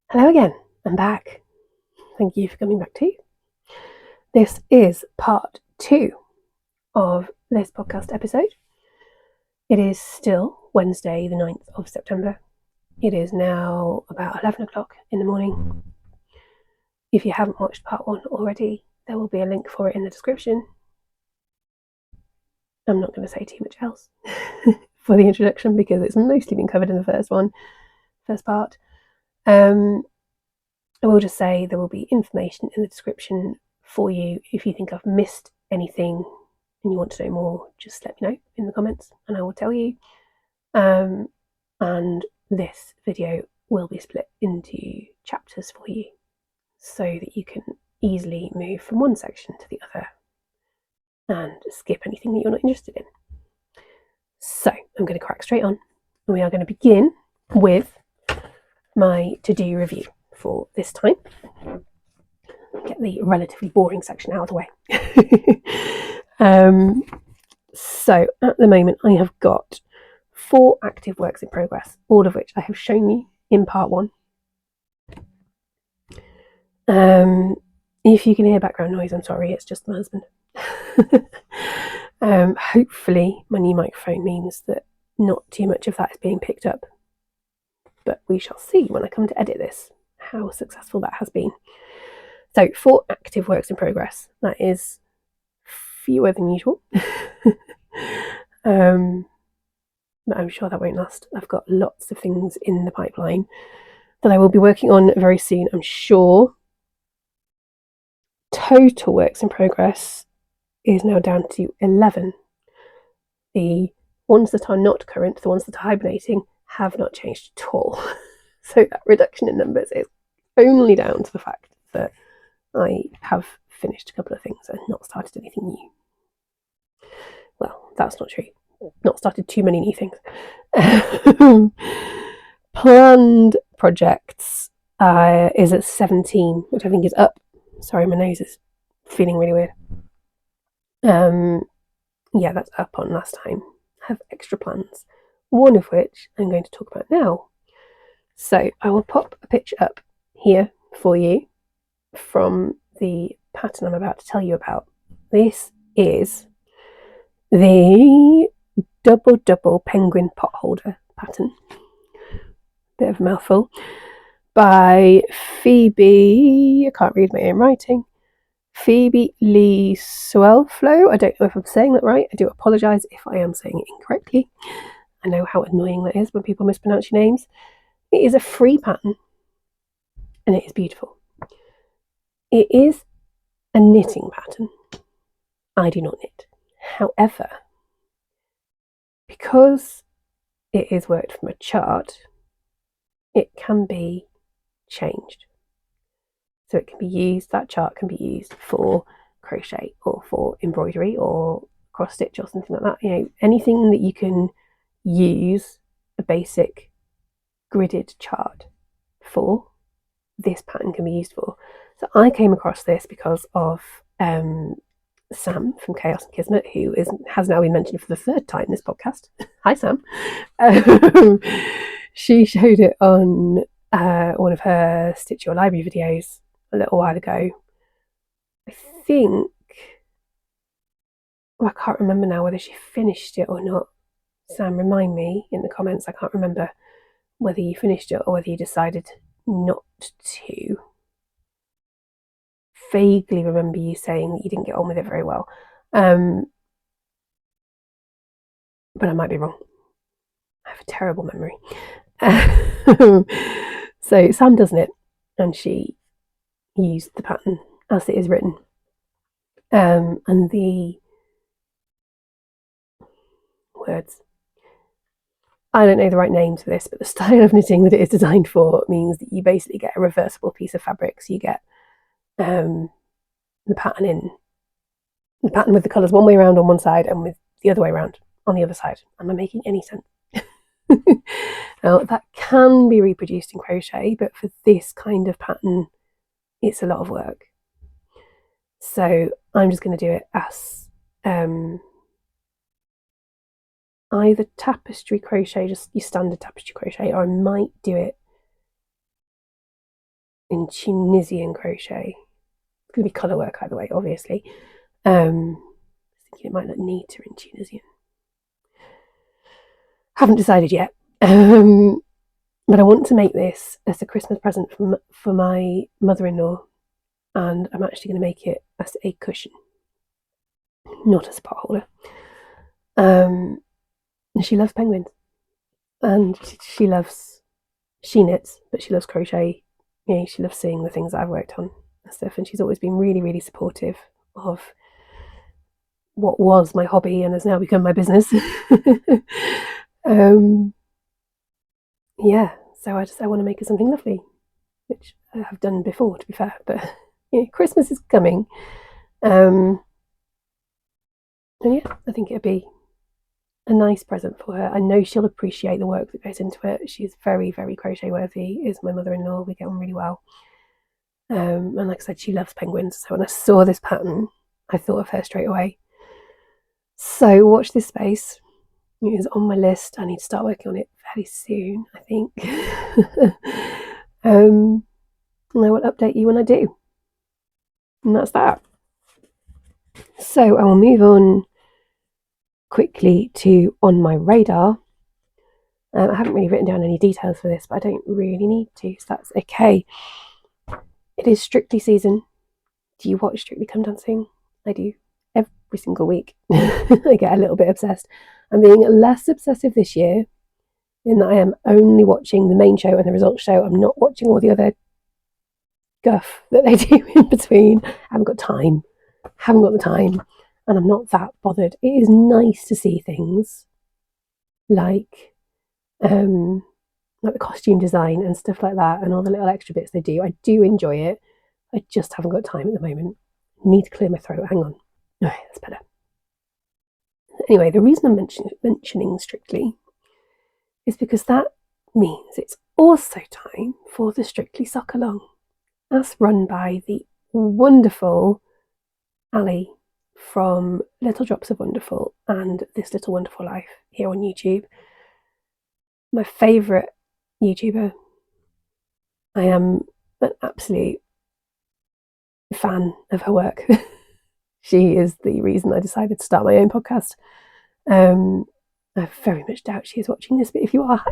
Hello again, I'm back. Thank you for coming back too. This is part 2 of this podcast episode. It is still Wednesday the 9th of September. It is now about 11 o'clock in the morning. If you haven't watched part 1 already, there will be a link for it in the description. I'm not going to say too much else for the introduction because it's mostly been covered in the first part. I will just say there will be information in the description for you. If you think I've missed anything and you want to know more, just let me know in the comments and I will tell you. And this video will be split into chapters for you so that you can easily move from one section to the other and skip anything that you're not interested in. So I'm going to crack straight on and we are going to begin with my to-do review for this time. Get the relatively boring section out of the way. So at the moment I have got 4 active works in progress, all of which I have shown you in part 1. If you can hear background noise, I'm sorry, it's just my husband. Hopefully my new microphone means that not too much of that is being picked up, but we shall see when I come to edit this how successful that has been. So 4 active works in progress, that is fewer than usual. But I'm sure that won't last. I've got lots of things in the pipeline that I will be working on very soon, I'm sure. Total works in progress is now down to 11. The ones that are not current, the ones that are hibernating, have not changed at all. So that reduction in numbers is only down to the fact that I have finished a couple of things and not started anything new. Well, that's not true. Not started too many new things. Planned projects is at 17, which I think is up. Sorry, my nose is feeling really weird. Yeah, that's up on last time. I have extra plans, one of which I'm going to talk about now. So I will pop a picture up here for you from the pattern I'm about to tell you about. This is the double penguin pot holder pattern. Bit of a mouthful. By Phoebe, I can't read my own writing. Phoebe Lee Swellflow. I don't know if I'm saying that right. I do apologise if I am saying it incorrectly. I know how annoying that is when people mispronounce your names. It is a free pattern and it is beautiful. It is a knitting pattern. I do not knit. However, because it is worked from a chart, it can be changed. So it can be used, that chart can be used for crochet or for embroidery or cross stitch or something like that. You know, anything that you can use a basic gridded chart for, this pattern can be used for. So I came across this because of Sam from Chaos and Kismet, who has now been mentioned for the 3rd time in this podcast. Hi, Sam. She showed it on one of her Stitch Your Library videos a little while ago. I think, I can't remember now whether she finished it or not. Sam, remind me in the comments. I can't remember whether you finished it or whether you decided not to. Vaguely remember you saying that you didn't get on with it very well, but I might be wrong. I have a terrible memory. So Sam does knit and she used the pattern as it is written, and the words, I don't know the right names for this, but the style of knitting that it is designed for means that you basically get a reversible piece of fabric. So you get the pattern with the colours one way around on one side and with the other way around on the other side. Am I making any sense? Now that can be reproduced in crochet, but for this kind of pattern it's a lot of work. So I'm just going to do it as either tapestry crochet, just your standard tapestry crochet, or I might do it in Tunisian crochet. It's going to be colour work either way, obviously. I think it might look neater in Tunisian. Haven't decided yet. But I want to make this as a Christmas present for my mother-in-law, and I'm actually going to make it as a cushion, not as a pot holder. She loves penguins, and she knits, but she loves crochet. You know, she loves seeing the things that I've worked on and stuff, and she's always been really, really supportive of what was my hobby and has now become my business. Yeah, so I want to make her something lovely, which I have done before, to be fair, but you know, Christmas is coming. And yeah, I think it'd be a nice present for her. I know she'll appreciate the work that goes into it. She's very, very crochet worthy, is my mother-in-law. We get on really well. And like I said, she loves penguins. So when I saw this pattern, I thought of her straight away. So watch this space. It is on my list. I need to start working on it fairly soon, I think. And I will update you when I do. And that's that. So I will move on quickly to on my radar. I haven't really written down any details for this, but I don't really need to, so that's okay. It is Strictly season. Do you watch Strictly Come Dancing? I do. Every single week. I get a little bit obsessed. I'm being less obsessive this year in that I am only watching the main show and the results show. I'm not watching all the other guff that they do in between. I haven't got the time, and I'm not that bothered. It is nice to see things like the costume design and stuff like that, and all the little extra bits they do. I do enjoy it. I just haven't got time at the moment. I need to clear my throat. Hang on. Okay, that's better. Anyway, the reason I'm mentioning Strictly is because that means it's also time for the Strictly Sock Along, as run by the wonderful Ali from Little Drops of Wonderful and This Little Wonderful Life here on YouTube. My favourite YouTuber. I am an absolute fan of her work. She is the reason I decided to start my own podcast. I very much doubt she is watching this, but if you are, hi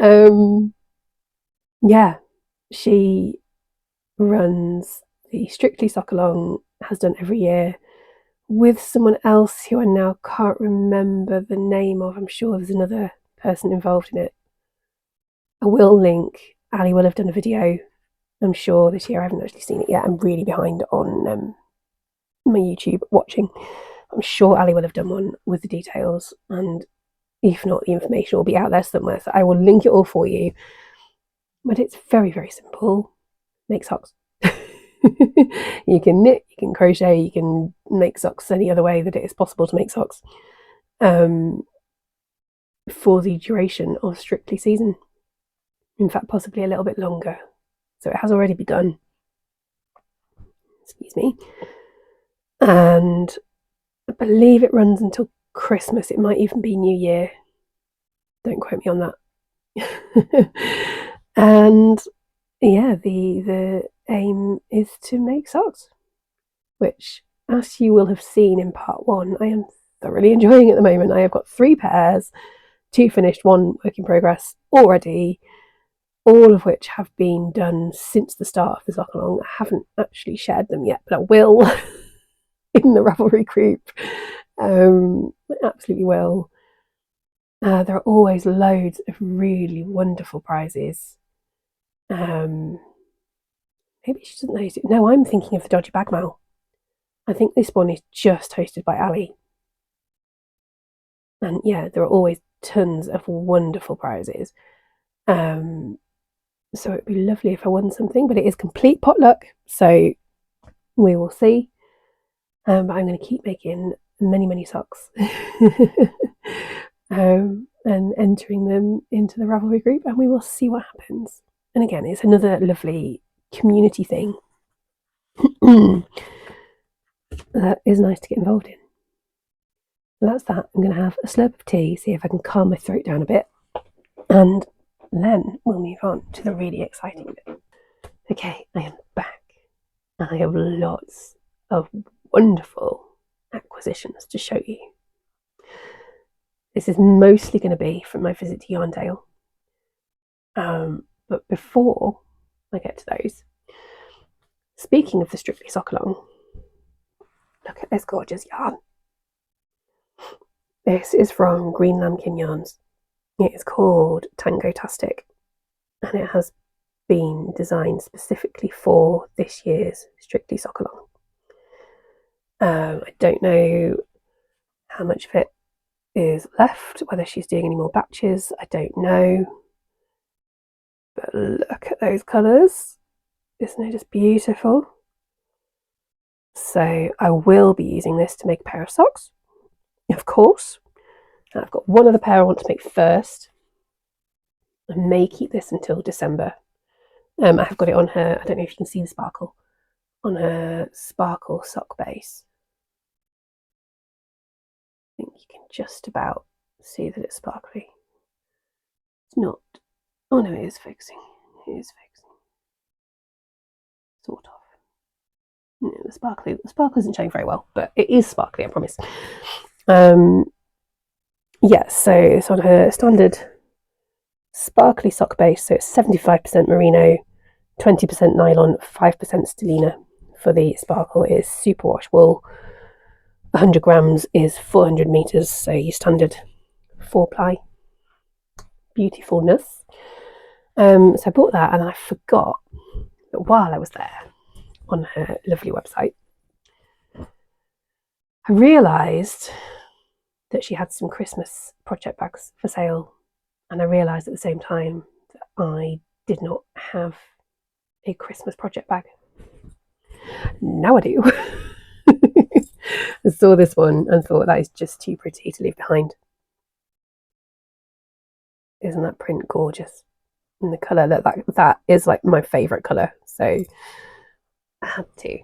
Ali. Yeah, she runs the Strictly Sock Along, has done every year, with someone else who I now can't remember the name of. I'm sure there's another person involved in it. I will link. Ali will have done a video, I'm sure, this year. I haven't actually seen it yet. I'm really behind on my YouTube watching. I'm sure Ali will have done one with the details, and if not, the information will be out there somewhere, so I will link it all for you. But it's very, very simple. Make socks. You can knit, you can crochet, you can make socks any other way that it is possible to make socks for the duration of Strictly season. In fact, possibly a little bit longer. So it has already begun. Excuse me. And I believe it runs until Christmas. It might even be New Year. Don't quote me on that. And yeah, the aim is to make socks, which, as you will have seen in part 1, I am thoroughly enjoying at the moment. I have got 3 pairs, 2 finished, 1 work in progress already, all of which have been done since the start of the sock along. I haven't actually shared them yet, but I will in the Ravelry group. I absolutely will. There are always loads of really wonderful prizes. Maybe she doesn't host it. No, I'm thinking of the Dodgy Bag Mail. I think this one is just hosted by Ali. And yeah, there are always tons of wonderful prizes. So it'd be lovely if I won something, but it is complete potluck, so we will see. But I'm going to keep making many, many socks and entering them into the Ravelry group, and we will see what happens. And again, it's another lovely community thing that is nice to get involved in. So that's that. I'm going to have a slurp of tea, see if I can calm my throat down a bit, and then we'll move on to the really exciting bit. Okay, I am back, and I have lots of wonderful acquisitions to show you. This is mostly going to be from my visit to Yarndale. But before I get to those, speaking of the Strictly Sock Along, look at this gorgeous yarn. This is from Green Lambkin Yarns. It is called Tango-tastic, and it has been designed specifically for this year's Strictly Sock Along. I don't know how much of it is left, whether she's doing any more batches, I don't know. But look at those colours. Isn't it just beautiful? So I will be using this to make a pair of socks, of course. And I've got one other pair I want to make first. I may keep this until December. I have got it on her, I don't know if you can see the sparkle, on her sparkle sock base. I think you can just about see that it's sparkly. It's not. Oh no, it is fixing. It is fixing. Sort of. No, the sparkle isn't showing very well, but it is sparkly, I promise. Yeah, so it's on her standard sparkly sock base, so it's 75% merino, 20% nylon, 5% stellina for the sparkle. It is superwash wool. 100 grams is 400 meters, so your standard 4-ply beautifulness. So I bought that, and I forgot that while I was there on her lovely website, I realised that she had some Christmas project bags for sale, and I realised at the same time that I did not have a Christmas project bag. Now I do. I saw this one and thought that is just too pretty to leave behind. Isn't that print gorgeous? And the colour, that is like my favourite colour, so I had to.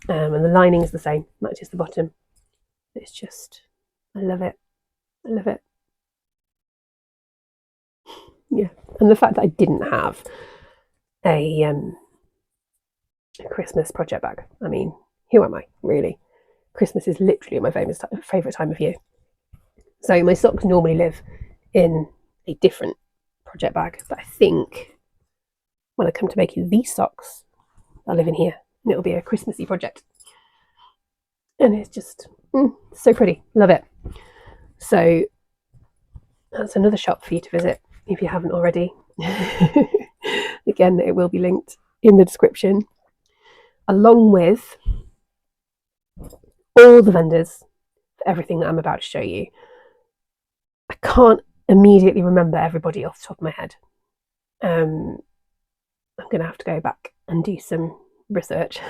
And the lining is the same, matches the bottom. It's just, I love it. I love it. Yeah, and the fact that I didn't have a Christmas project bag. I mean, who am I, really? Christmas is literally my favourite time of year. So my socks normally live in a different project bag, but I think when I come to making these socks, I'll live in here, and it'll be a Christmassy project. And it's just so pretty. Love it. So that's another shop for you to visit if you haven't already. Again, it will be linked in the description, along with all the vendors for everything that I'm about to show you. I can't immediately remember everybody off the top of my head. I'm going to have to go back and do some research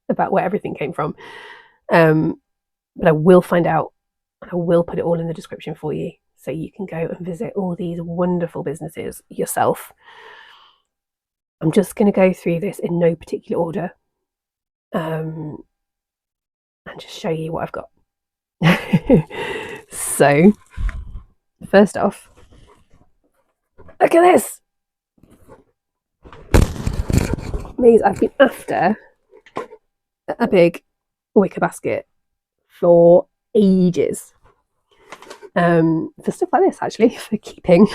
about where everything came from. But I will find out, and I will put it all in the description for you, so you can go and visit all these wonderful businesses yourself. I'm just going to go through this in no particular order, and just show you what I've got. So, first off, look at this. Means I've been after a big wicker basket for ages. For stuff like this, actually, for keeping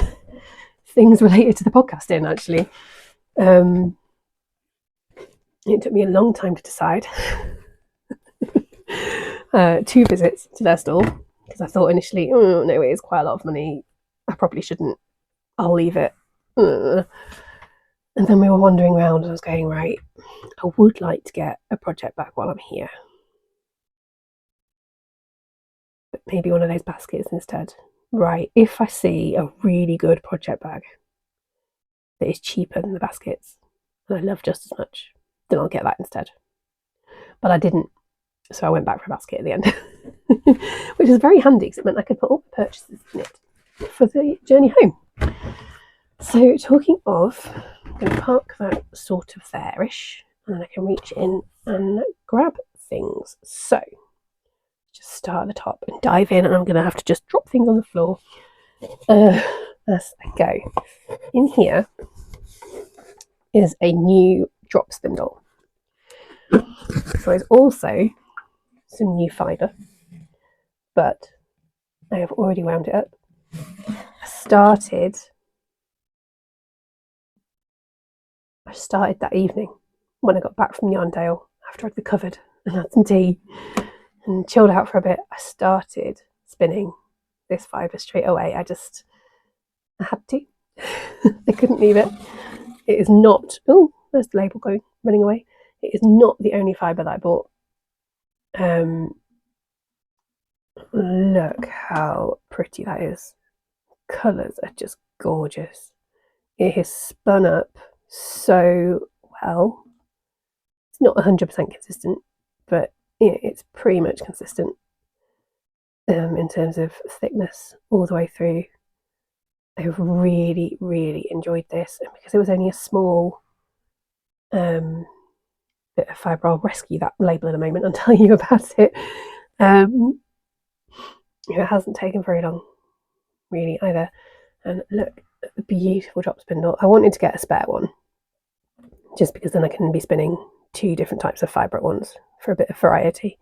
things related to the podcast in, actually. It took me a long time to decide. 2 visits to their stall, because I thought initially, oh no, it is quite a lot of money, I probably shouldn't, I'll leave it. And then we were wandering around, and I was going, right, I would like to get a project bag while I'm here, but maybe one of those baskets instead. Right, if I see a really good project bag that is cheaper than the baskets, and I love just as much, then I'll get that instead. But I didn't, so I went back for a basket at the end, which is very handy because it meant I could put all the purchases in it for the journey home. So talking of, I'm going to park that sort of there-ish, and then I can reach in and grab things. So just start at the top and dive in, and I'm going to have to just drop things on the floor as I go. In here is a new drop spindle. So there's also some new fibre, but I have already wound it up. I started that evening when I got back from Yarndale after I'd recovered and had some tea and chilled out for a bit. I started spinning this fibre straight away. I had to. I couldn't leave it. It is not, oh, there's the label running away. It is not the only fibre that I bought. Look how pretty that is. Colours are just gorgeous. It has spun up so well. It's not 100% consistent, but it's pretty much consistent in terms of thickness all the way through. I've really, really enjoyed this, and because it was only a small bit of fibre, I'll rescue that label in a moment and tell you about it. It hasn't taken very long, really, either. And look at the beautiful drop spindle. I wanted to get a spare one, just because then I can be spinning 2 different types of fibre at once for a bit of variety.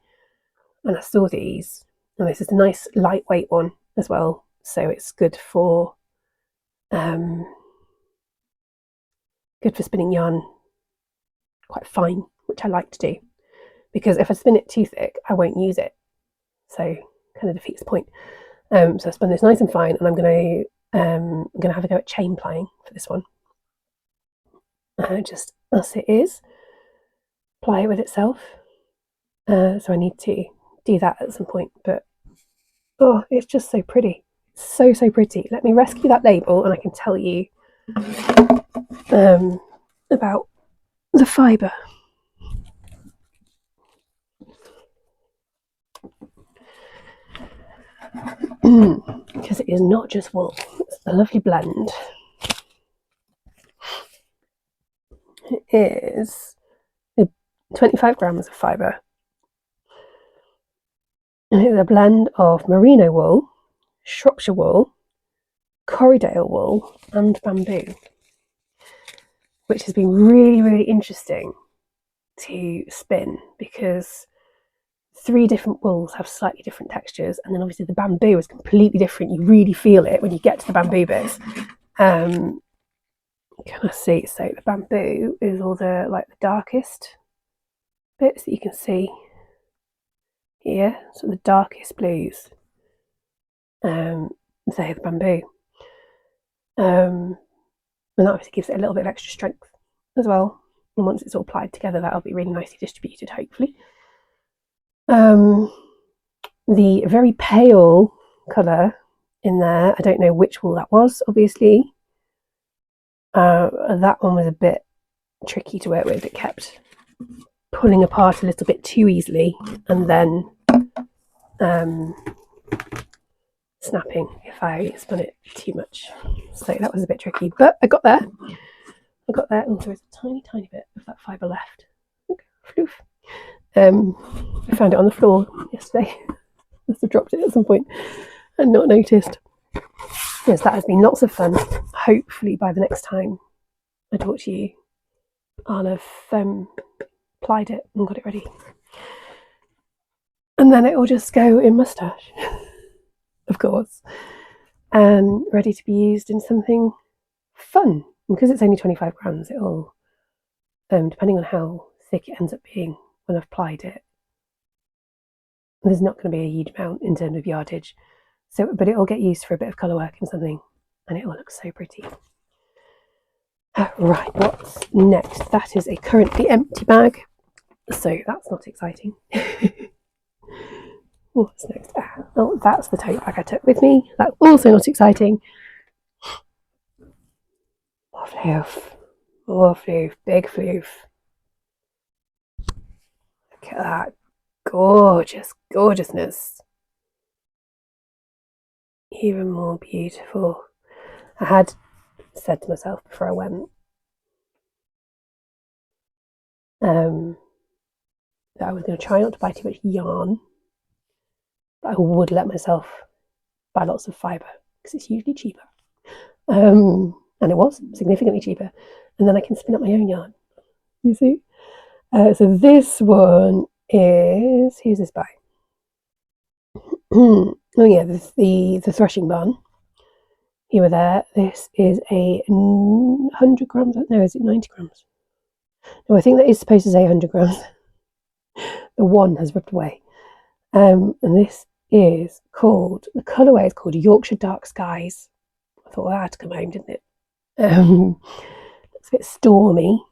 And I saw these, and this is a nice lightweight one as well, so it's good for spinning yarn quite fine, which I like to do, because if I spin it too thick I won't use it, so kind of defeats the point. So I spun this nice and fine, and I'm going to have a go at chain plying for this one. Just as it is, ply it with itself. So I need to do that at some point, but oh, it's just so pretty. So pretty. Let me rescue that label and I can tell you about the fibre. Because it is not just wool, it's a lovely blend. It is 25 grams of fibre, and it's a blend of merino wool, Shropshire wool, Corriedale wool and bamboo, which has been really, really interesting to spin, because 3 different wools have slightly different textures, and then obviously the bamboo is completely different. You really feel it when you get to the bamboo bits. Can I see? So the bamboo is all the darkest bits that you can see here. So the darkest blues, they're the bamboo, and that obviously gives it a little bit of extra strength as well. And once it's all plied together, that'll be really nicely distributed, hopefully. The very pale colour in there, I don't know which wool that was, obviously. That one was a bit tricky to work with. It kept pulling apart a little bit too easily, and then snapping if I spun it too much. So that was a bit tricky, but I got there. Oh, there's a tiny bit of that fibre left. Look, floof. I found it on the floor yesterday. Must have dropped it at some point and not noticed. Yes, that has been lots of fun. Hopefully by the next time I talk to you, I'll have plied it and got it ready. And then it will just go in moustache, of course, and ready to be used in something fun. Because it's only 25 grams, it'll, depending on how thick it ends up being when I've plied it, there's not going to be a huge amount in terms of yardage. So, but it'll get used for a bit of colour work and something, and it will look so pretty. Right, what's next? That is a currently empty bag, so that's not exciting. What's next? Oh, that's the tote bag I took with me. That's also not exciting. More floof, big floof. Look at that gorgeousness. Even more beautiful. I had said to myself before I went that I was going to try not to buy too much yarn, But I would let myself buy lots of fibre because it's usually cheaper. And it was significantly cheaper. And then I can spin up my own yarn. You see? So this one is, who's this by? Oh yeah, this the threshing barn. You were there. This is a 100 grams. No, is it 90 grams? No, I think that is supposed to say 100 grams. The one has ripped away. And this is called, the colourway is called Yorkshire Dark Skies. I thought, well, that had to come home, didn't it? It's a bit stormy.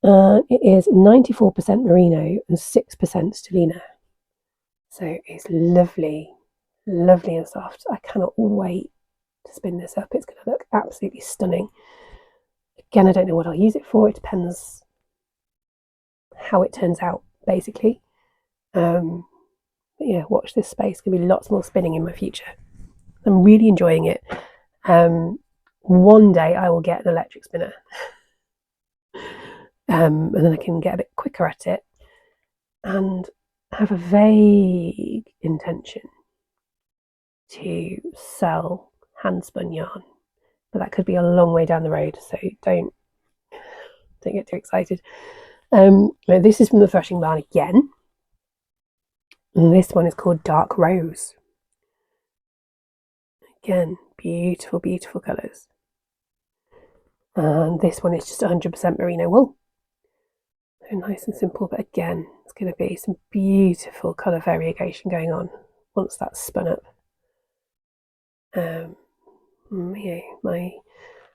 It is 94% merino and 6% stellina. So it's lovely, lovely and soft. I cannot wait to spin this up. It's going to look absolutely stunning. Again, I don't know what I'll use it for. It depends how it turns out, basically. But yeah, watch this space. There's going to be lots more spinning in my future. I'm really enjoying it. One day I will get an electric spinner. And then I can get a bit quicker at it and have a vague intention to sell hand-spun yarn, but that could be a long way down the road, so don't get too excited. This is from the threshing barn again, and this one is called Dark Rose. Again, beautiful, beautiful colours. And this one is just 100% merino wool. So nice and simple, but again, it's going to be some beautiful colour variegation going on once that's spun up. My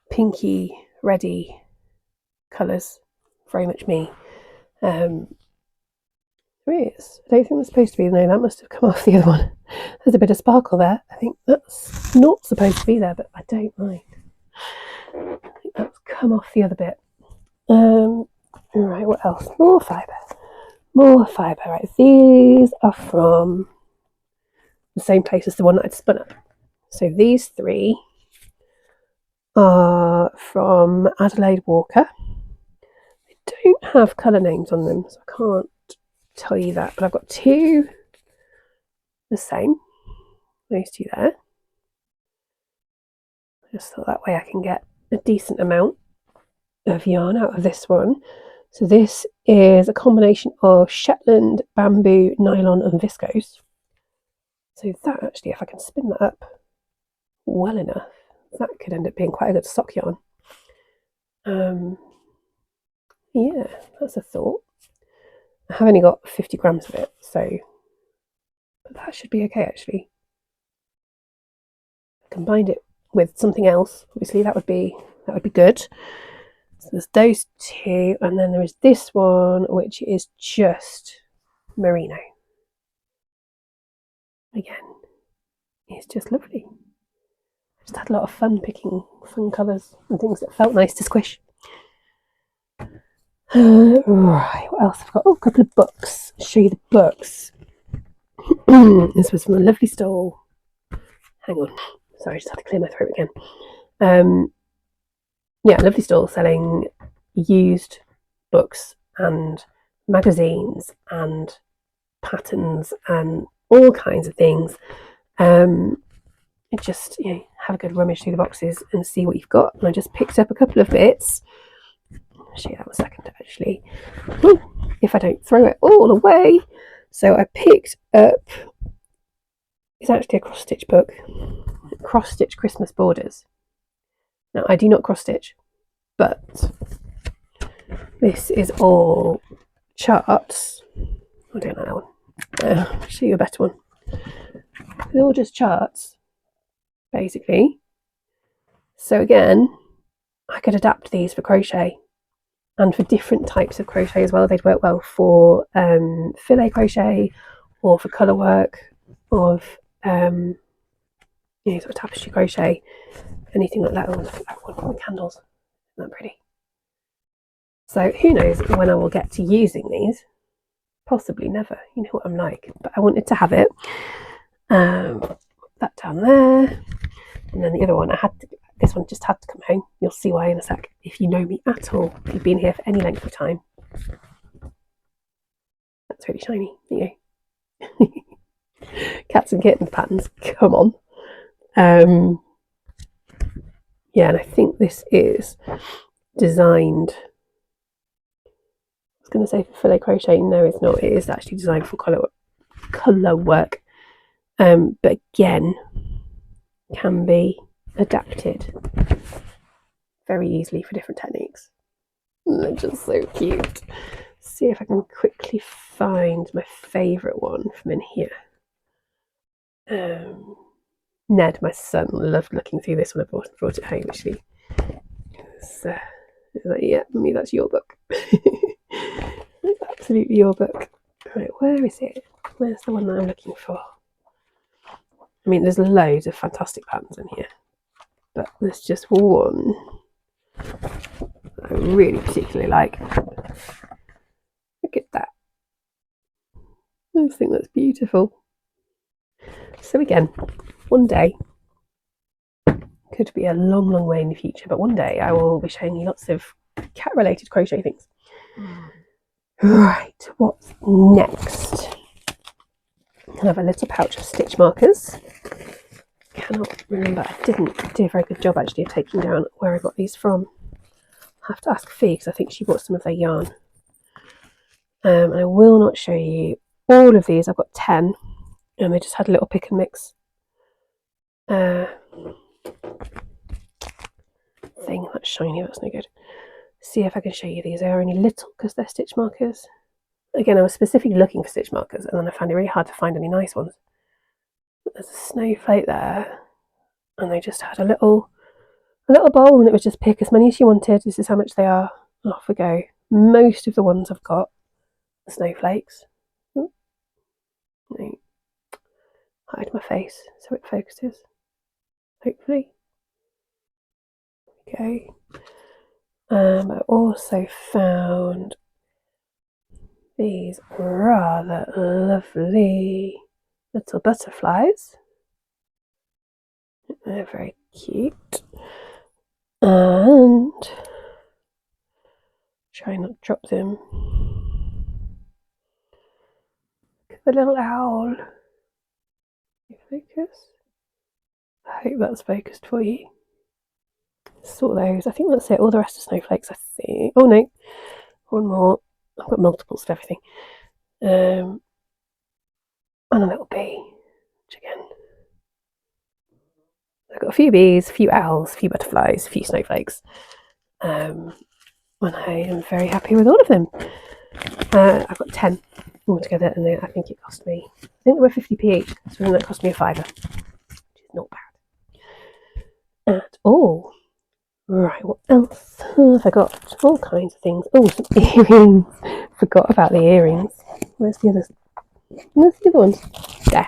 pinky reddy colours, very much me. There is. I don't think that's supposed to be. No, that must have come off the other one. There's a bit of sparkle there. I think that's not supposed to be there, but I don't mind. I think that's come off the other bit. Right, what else? More fibre. More fibre. Right, these are from the same place as the one that I'd spun up. So these three are from Adelaide Walker. They don't have colour names on them, so I can't tell you that, but I've got two the same. Those two there. I just thought that way I can get a decent amount of yarn out of this one. So this is a combination of Shetland, bamboo, nylon and viscose. So that actually, if I can spin that up well enough, that could end up being quite a good sock yarn. Yeah, that's a thought. I have only got 50 grams of it, so but that should be okay actually. I combined it with something else, obviously that would be good. So there's those two, and then there is this one, which is just merino. Again, it's just lovely. I just had a lot of fun picking fun colours and things that felt nice to squish. Right, what else have I got? Oh, a couple of books. I'll show you the books. This was from a lovely stall. Hang on. Sorry, I just had to clear my throat again. Yeah, lovely stall selling used books and magazines and patterns and all kinds of things. Just have a good rummage through the boxes and see what you've got. And I just picked up a couple of bits. I'll show you that in a second actually. If I don't throw it all away. So I picked up, it's actually a cross stitch book, cross stitch Christmas borders. Now I do not cross stitch, but this is all charts. I don't like that one. I'll show you a better one. They're all just charts, basically. So again, I could adapt these for crochet and for different types of crochet as well. They'd work well for filet crochet or for colour work, or sort of tapestry crochet, anything like that. Oh, look at that one with candles. Isn't that pretty? So who knows when I will get to using these. Possibly never. You know what I'm like. But I wanted to have it. That down there. And then the other one, this one just had to come home. You'll see why in a sec. If you know me at all, if you've been here for any length of time. That's really shiny, you know. Cats and kittens patterns, come on. Yeah, and I think this is designed, I was going to say for filet crochet, no it's not, it is actually designed for colour work, but again can be adapted very easily for different techniques. They're just so cute. See if I can quickly find my favourite one from in here. Ned, my son, loved looking through this when I brought it home actually. So, like, yeah, Mummy, that's your book. It's absolutely your book. Right, where is it? Where's the one that I'm looking for? I mean, there's loads of fantastic patterns in here, but there's just one I really particularly like. Look at that. I just think that's beautiful. So again, one day, could be a long, long way in the future, but one day I will be showing you lots of cat-related crochet things. Right, what's next? I have a little pouch of stitch markers. Cannot remember, I didn't do a very good job actually of taking down where I got these from. I'll have to ask Fee because I think she bought some of their yarn. And I will not show you all of these. I've got 10 and they just had a little pick and mix thing. That's shiny, that's no good. See if I can show you these. They are only little because they're stitch markers. Again, I was specifically looking for stitch markers and then I found it really hard to find any nice ones. But there's a snowflake there and they just had a little bowl and it was just pick as many as you wanted. This is how much they are. And off we go. Most of the ones I've got are snowflakes. No. Hide my face so it focuses. Hopefully. Okay. I also found these rather lovely little butterflies. They're very cute. And try not to drop them. Look at the little owl. Focus. I hope that's focused for you. Sort those. I think that's it. All the rest are snowflakes, I think. Oh no, one more. I've got multiples of everything. And a little bee, which again, I've got a few bees, a few owls, a few butterflies, a few snowflakes. And I am very happy with all of them. I've got 10 altogether, and I think it cost me, I think they were 50p each, so that cost me a £5, which is not bad at all. Right, what else have I got? All kinds of things. Oh, some earrings. Forgot about the earrings. Where's the others? Where's the other ones? There.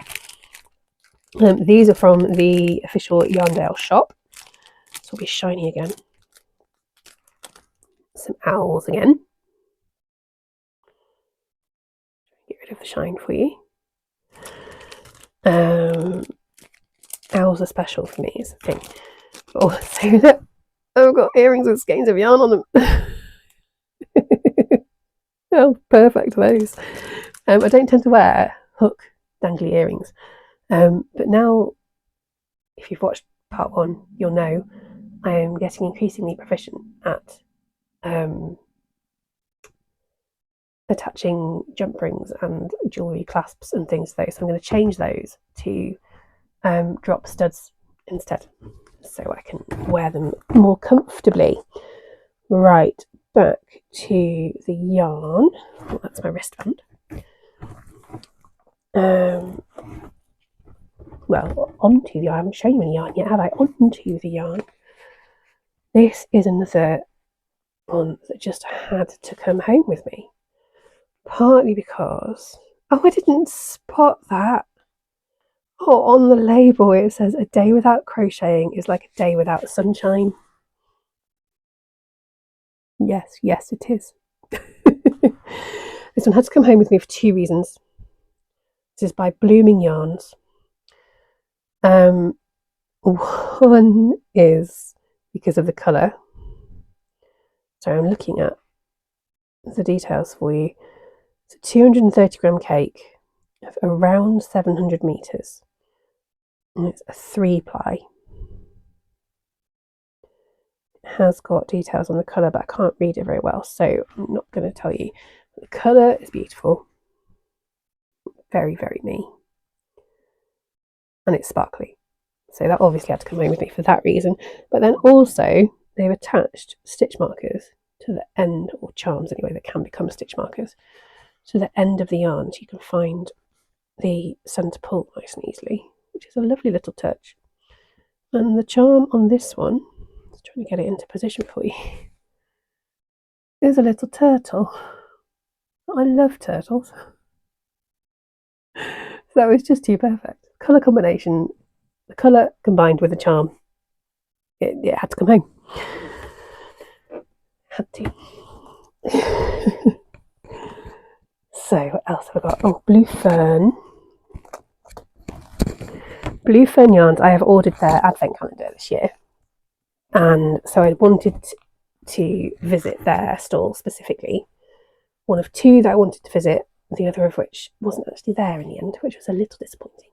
These are from the official Yarndale shop. This will be shiny again. Some owls again. Get rid of the shine for you. Owls are special for me, is the thing. But also, I've got earrings with skeins of yarn on them. Oh, perfect those. I don't tend to wear hook dangly earrings, but now, if you've watched part 1, you'll know I am getting increasingly proficient at attaching jump rings and jewellery clasps and things to those. So I'm going to change those to drop studs instead, so I can wear them more comfortably. Right, back to the yarn. Oh, that's my wristband. Well, onto the yarn. I haven't shown you any yarn yet, have I? Onto the yarn. This is another one that just had to come home with me. Partly because, oh, I didn't spot that. Oh, on the label it says a day without crocheting is like a day without sunshine. Yes, it is. This one had to come home with me for 2 reasons. This is by Blooming Yarns. One is because of the colour. So I'm looking at the details for you. It's a 230 gram cake of around 700 metres. And it's a 3-ply. It has got details on the colour, but I can't read it very well, so I'm not going to tell you. The colour is beautiful. Very, very me. And it's sparkly. So that obviously had to come home with me for that reason. But then also, they've attached stitch markers to the end, or charms anyway, that can become stitch markers, to the end of the yarn, so you can find the centre pull nice and easily, which is a lovely little touch. And the charm on this one, just trying to get it into position for you, is a little turtle. I love turtles. So that was just too perfect. Colour combination, the colour combined with the charm, it had to come home. Had to. So what else have I got? Oh, Blue Fern. Blue Fern Yarns, I have ordered their advent calendar this year. And so I wanted to visit their stall specifically. One of two that I wanted to visit, the other of which wasn't actually there in the end, which was a little disappointing.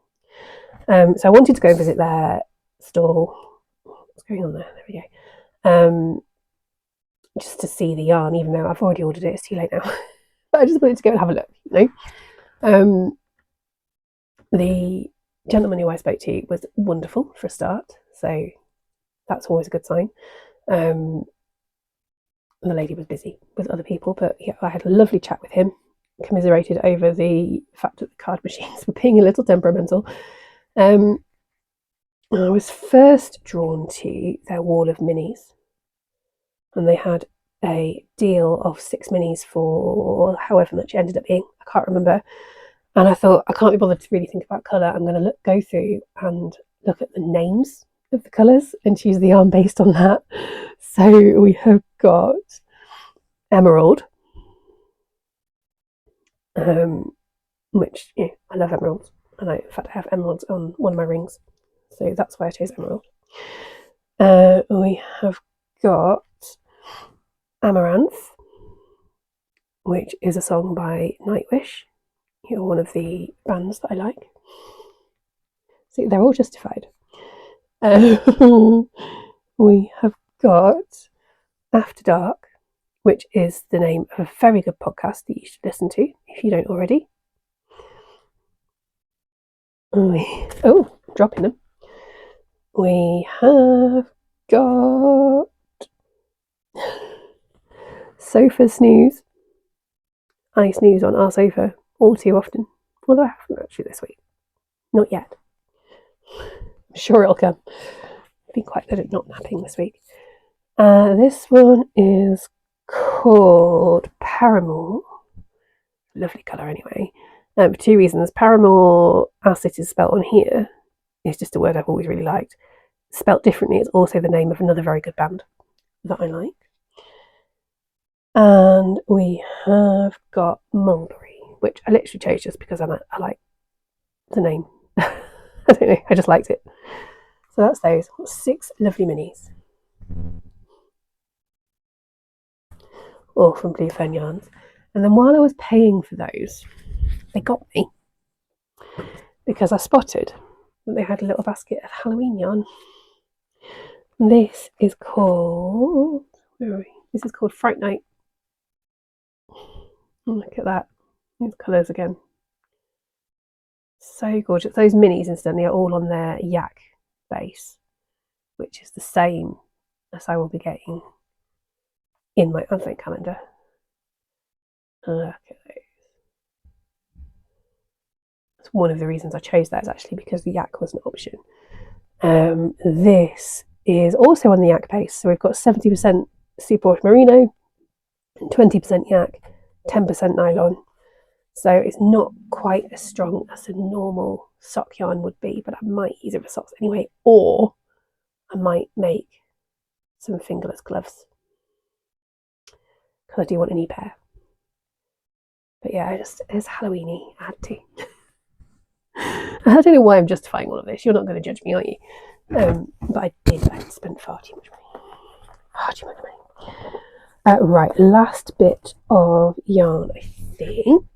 So I wanted to go visit their stall. What's going on there? There we go. Just to see the yarn, even though I've already ordered it, it's too late now. But I just wanted to go and have a look, you know. The gentleman who I spoke to was wonderful for a start, so that's always a good sign. The lady was busy with other people, but yeah, I had a lovely chat with him, commiserated over the fact that the card machines were being a little temperamental. I was first drawn to their wall of minis, and they had a deal of 6 minis for however much it ended up being. I can't remember. And I thought, I can't be bothered to really think about colour. I'm going to go through and look at the names of the colours and choose the yarn based on that. So we have got Emerald, which, I love emeralds. And in fact, I have emeralds on one of my rings. So that's why I chose Emerald. We have got Amaranth, which is a song by Nightwish. You're one of the bands that I like. See, they're all justified. We have got After Dark, which is the name of a very good podcast that you should listen to if you don't already. Dropping them. We have got Sofa Snooze. I snooze on our sofa all too often. Although I haven't actually this week. Not yet. I'm sure it'll come. I've been quite good at not napping this week. This one is called Paramore. Lovely colour anyway. For two reasons. Paramore, as it is spelt on here, is just a word I've always really liked. Spelt differently, it's also the name of another very good band that I like. And we have got Mulberry, which I literally chose just because I like the name. I don't know, I just liked it. So that's those 6 lovely minis. All from Blue Fern Yarns. And then while I was paying for those, they got me because I spotted that they had a little basket of Halloween yarn. And this is called, where are we? This is called Fright Night. Look at that. These colours again. So gorgeous. Those minis, incidentally, are all on their yak base, which is the same as I will be getting in my advent calendar. Look at those. That's one of the reasons I chose that, is actually because the yak was an option. This is also on the yak base, so we've got 70% superwash merino, 20% yak, 10% nylon. So it's not quite as strong as a normal sock yarn would be, but I might use it for socks anyway, or I might make some fingerless gloves because I do want a new pair. But yeah, it's Halloweeny. I had to. I don't know why I'm justifying all of this. You're not going to judge me, are you? But I did. I spent far too much money. Far too much money. Right, last bit of yarn, I think.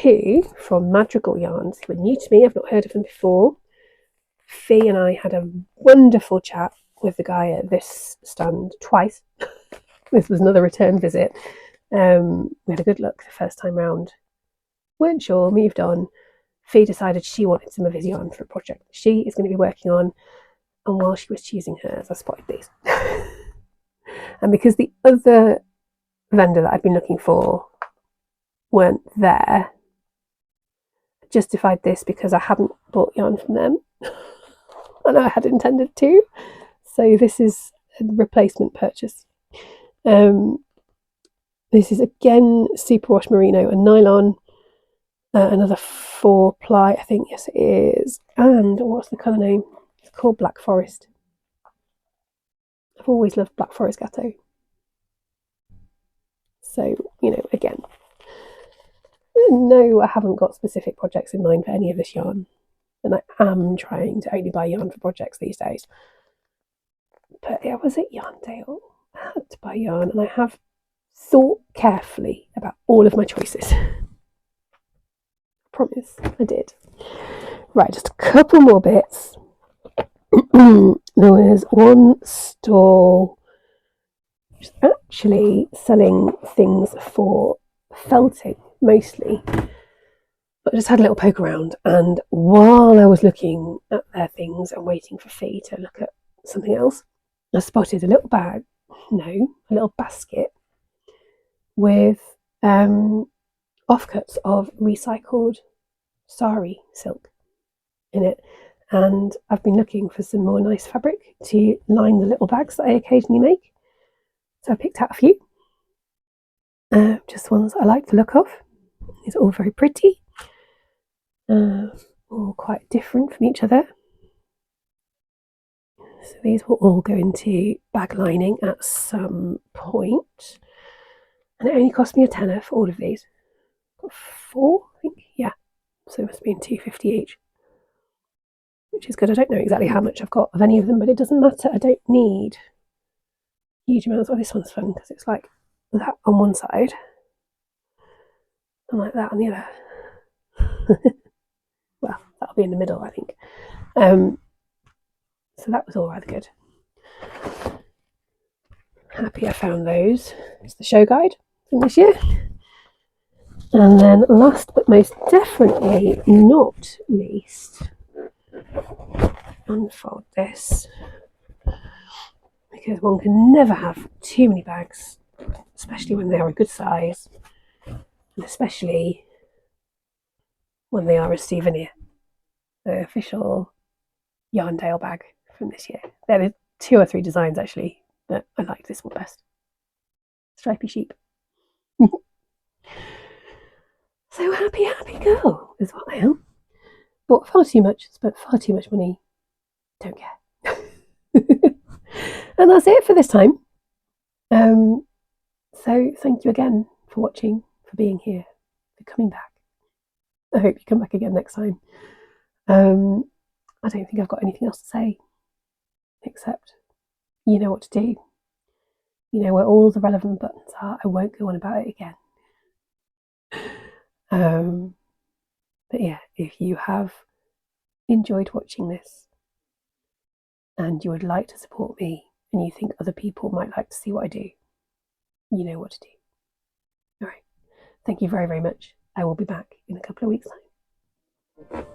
two from Madrigal Yarns who are new to me. I've not heard of them before. Fee and I had a wonderful chat with the guy at this stand twice. This was another return visit. We had a good look the first time round. Weren't sure, moved on. Fee decided she wanted some of his yarn for a project that she is going to be working on. And while she was choosing hers, I spotted these. And because the other vendor that I'd been looking for weren't there, I justified this because I hadn't bought yarn from them. And I had intended to. So this is a replacement purchase. This is again superwash merino and nylon. Another 4-ply, I think. Yes, it is. And what's the colour name? It's called Black Forest. I've always loved Black Forest Gatto. So, you know, again, no, I haven't got specific projects in mind for any of this yarn. And I am trying to only buy yarn for projects these days. But I was at Yarndale. I had to buy yarn, and I have thought carefully about all of my choices. I promise, I did. Right, just a couple more bits. There was one stall which is actually selling things for felting, mostly. But I just had a little poke around, and while I was looking at their things and waiting for Fee to look at something else, I spotted a little bag, a little basket with offcuts of recycled sari silk in it. And I've been looking for some more nice fabric to line the little bags that I occasionally make. So I picked out a few, just ones I like the look of. It's all very pretty, all quite different from each other. So these will all go into bag lining at some point. And it only cost me a tenner for all of these. Got 4, I think, yeah. So it must have been £2.50 each, which is good. I don't know exactly how much I've got of any of them, but it doesn't matter. I don't need huge amounts. Oh, this one's fun because it's like that on one side and like that on the other. Well, that'll be in the middle, I think. So that was all rather good. Happy I found those. It's the show guide from this year. And then last but most definitely not least, unfold this, because one can never have too many bags, especially when they are a good size, and especially when they are a souvenir. The official Yarndale bag from this year. There are 2 or 3 designs actually, but I like this one best. Stripy sheep. So happy girl is what I am. Bought far too much, spent far too much money. Don't care. And that's it for this time. So thank you again for watching, for being here, for coming back. I hope you come back again next time. I don't think I've got anything else to say, except you know what to do. You know where all the relevant buttons are. I won't go on about it again. But yeah, if you have enjoyed watching this and you would like to support me and you think other people might like to see what I do, you know what to do. All right. Thank you very, very much. I will be back in a couple of weeks' time.